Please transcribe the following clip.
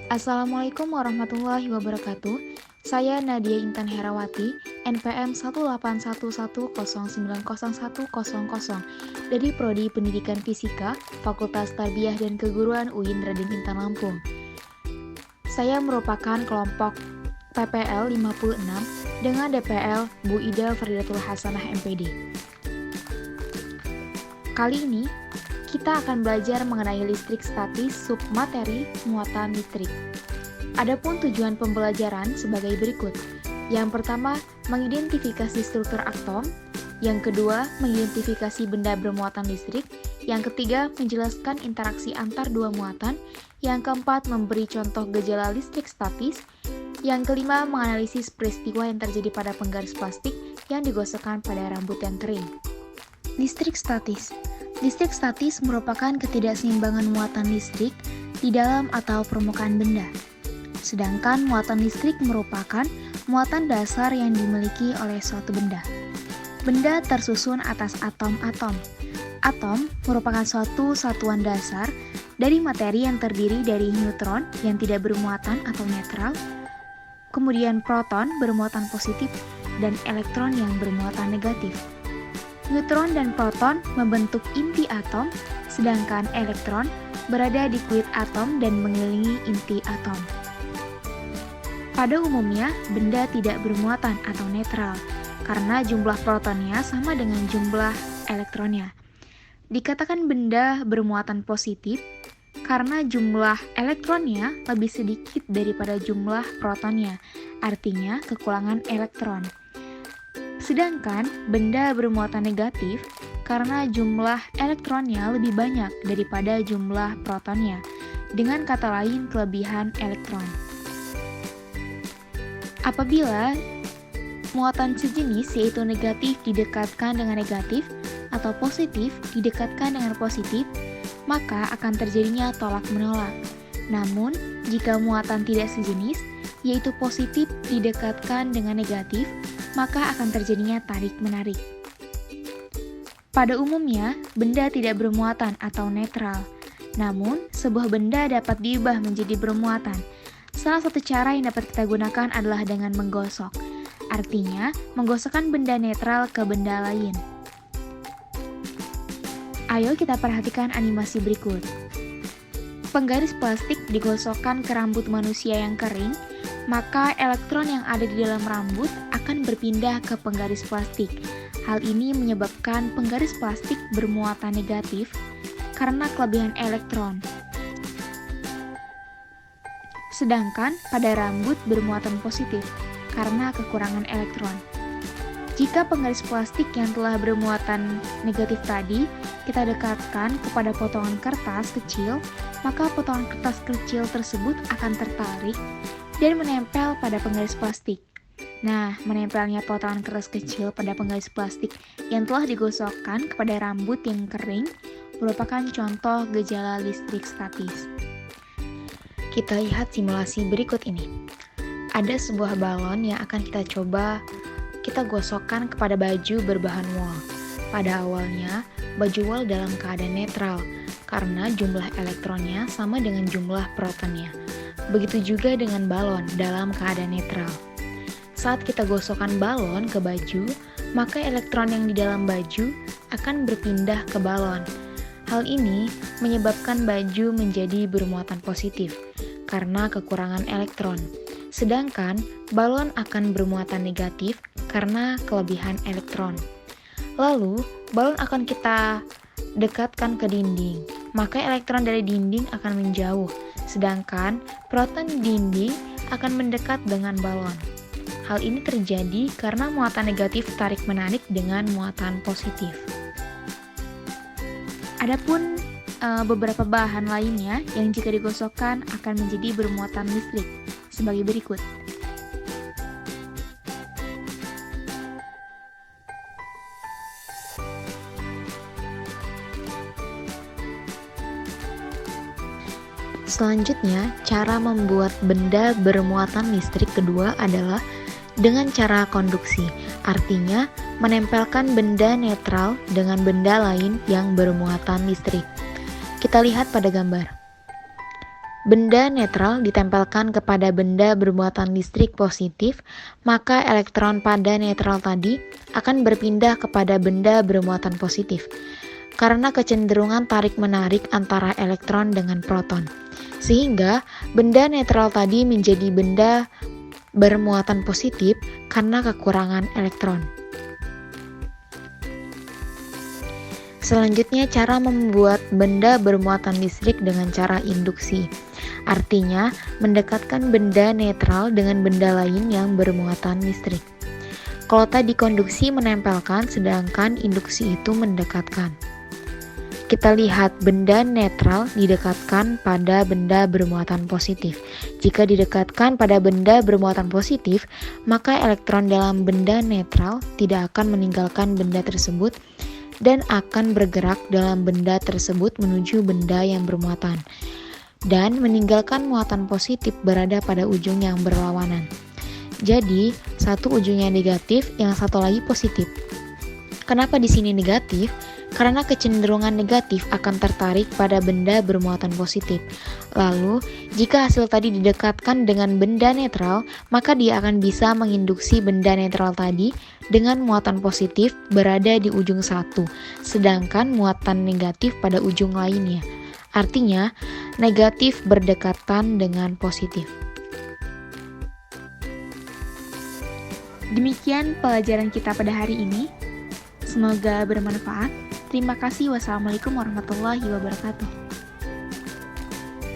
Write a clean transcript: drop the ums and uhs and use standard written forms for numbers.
Assalamualaikum warahmatullahi wabarakatuh. Saya Nadia Intan Herawati, NPM 18110901000 dari Prodi Pendidikan Fisika, Fakultas Tarbiyah dan Keguruan UIN Raden Intan Lampung. Saya merupakan kelompok PPL 56 dengan DPL Bu Ida Faridatul Hasanah MPD. Kali ini kita akan belajar mengenai listrik statis submateri muatan listrik. Adapun tujuan pembelajaran sebagai berikut. Yang pertama, mengidentifikasi struktur atom. Yang kedua, mengidentifikasi benda bermuatan listrik. Yang ketiga, menjelaskan interaksi antar dua muatan. Yang keempat, memberi contoh gejala listrik statis. Yang kelima, menganalisis peristiwa yang terjadi pada penggaris plastik yang digosokkan pada rambut yang kering. Listrik statis. Listrik statis merupakan ketidakseimbangan muatan listrik di dalam atau permukaan benda. Sedangkan muatan listrik merupakan muatan dasar yang dimiliki oleh suatu benda. Benda tersusun atas atom-atom. Atom merupakan suatu satuan dasar dari materi yang terdiri dari neutron yang tidak bermuatan atau netral, kemudian proton bermuatan positif, dan elektron yang bermuatan negatif. Neutron dan proton membentuk inti atom, sedangkan elektron berada di kulit atom dan mengelilingi inti atom. Pada umumnya, benda tidak bermuatan atau netral, karena jumlah protonnya sama dengan jumlah elektronnya. Dikatakan benda bermuatan positif, karena jumlah elektronnya lebih sedikit daripada jumlah protonnya, artinya kekurangan elektron. Sedangkan benda bermuatan negatif karena jumlah elektronnya lebih banyak daripada jumlah protonnya, dengan kata lain kelebihan elektron. Apabila muatan sejenis yaitu negatif didekatkan dengan negatif atau positif didekatkan dengan positif, maka akan terjadinya tolak-menolak. Namun, jika muatan tidak sejenis yaitu positif didekatkan dengan negatif, maka akan terjadinya tarik-menarik. Pada umumnya, benda tidak bermuatan atau netral. Namun, sebuah benda dapat diubah menjadi bermuatan. Salah satu cara yang dapat kita gunakan adalah dengan menggosok. Artinya, menggosokkan benda netral ke benda lain. Ayo kita perhatikan animasi berikut. Penggaris plastik digosokkan ke rambut manusia yang kering, maka elektron yang ada di dalam rambut akan berpindah ke penggaris plastik. Hal ini menyebabkan penggaris plastik bermuatan negatif karena kelebihan elektron. Sedangkan pada rambut bermuatan positif karena kekurangan elektron. Jika penggaris plastik yang telah bermuatan negatif tadi kita dekatkan kepada potongan kertas kecil, maka potongan kertas kecil tersebut akan tertarik dan menempel pada penggaris plastik. Nah, menempelnya potongan kertas kecil pada penggaris plastik yang telah digosokkan kepada rambut yang kering merupakan contoh gejala listrik statis. Kita lihat simulasi berikut ini. Ada sebuah balon yang akan kita coba kita gosokkan kepada baju berbahan wol. Pada awalnya, baju wol dalam keadaan netral karena jumlah elektronnya sama dengan jumlah protonnya. Begitu juga dengan balon dalam keadaan netral. Saat kita gosokkan balon ke baju, maka elektron yang di dalam baju akan berpindah ke balon. Hal ini menyebabkan baju menjadi bermuatan positif karena kekurangan elektron. Sedangkan balon akan bermuatan negatif karena kelebihan elektron. Lalu, balon akan kita dekatkan ke dinding, maka elektron dari dinding akan menjauh. Sedangkan proton di dinding akan mendekat dengan balon. Hal ini terjadi karena muatan negatif tarik-menarik dengan muatan positif. Adapun beberapa bahan lainnya yang jika digosokkan akan menjadi bermuatan listrik sebagai berikut. Selanjutnya, cara membuat benda bermuatan listrik kedua adalah dengan cara konduksi, artinya menempelkan benda netral dengan benda lain yang bermuatan listrik. Kita lihat pada gambar. benda netral ditempelkan kepada benda bermuatan listrik positif, maka elektron pada netral tadi akan berpindah kepada benda bermuatan positif karena kecenderungan tarik-menarik antara elektron dengan proton. Sehingga benda netral tadi menjadi benda bermuatan positif karena kekurangan elektron. Selanjutnya, cara membuat benda bermuatan listrik dengan cara induksi. Artinya, mendekatkan benda netral dengan benda lain yang bermuatan listrik. Kalau tadi konduksi menempelkan, sedangkan induksi itu mendekatkan. Kita lihat benda netral didekatkan pada benda bermuatan positif. Jika didekatkan pada benda bermuatan positif, maka elektron dalam benda netral tidak akan meninggalkan benda tersebut dan akan bergerak dalam benda tersebut menuju benda yang bermuatan dan meninggalkan muatan positif berada pada ujung yang berlawanan. Jadi, satu ujungnya negatif, yang satu lagi positif. Kenapa di sini negatif? Karena kecenderungan negatif akan tertarik pada benda bermuatan positif. Lalu, jika hasil tadi didekatkan dengan benda netral, maka dia akan bisa menginduksi benda netral tadi dengan muatan positif berada di ujung satu, sedangkan muatan negatif pada ujung lainnya. Artinya, negatif berdekatan dengan positif. Demikian pelajaran kita pada hari ini. Semoga bermanfaat. Terima kasih. Wassalamualaikum warahmatullahi wabarakatuh.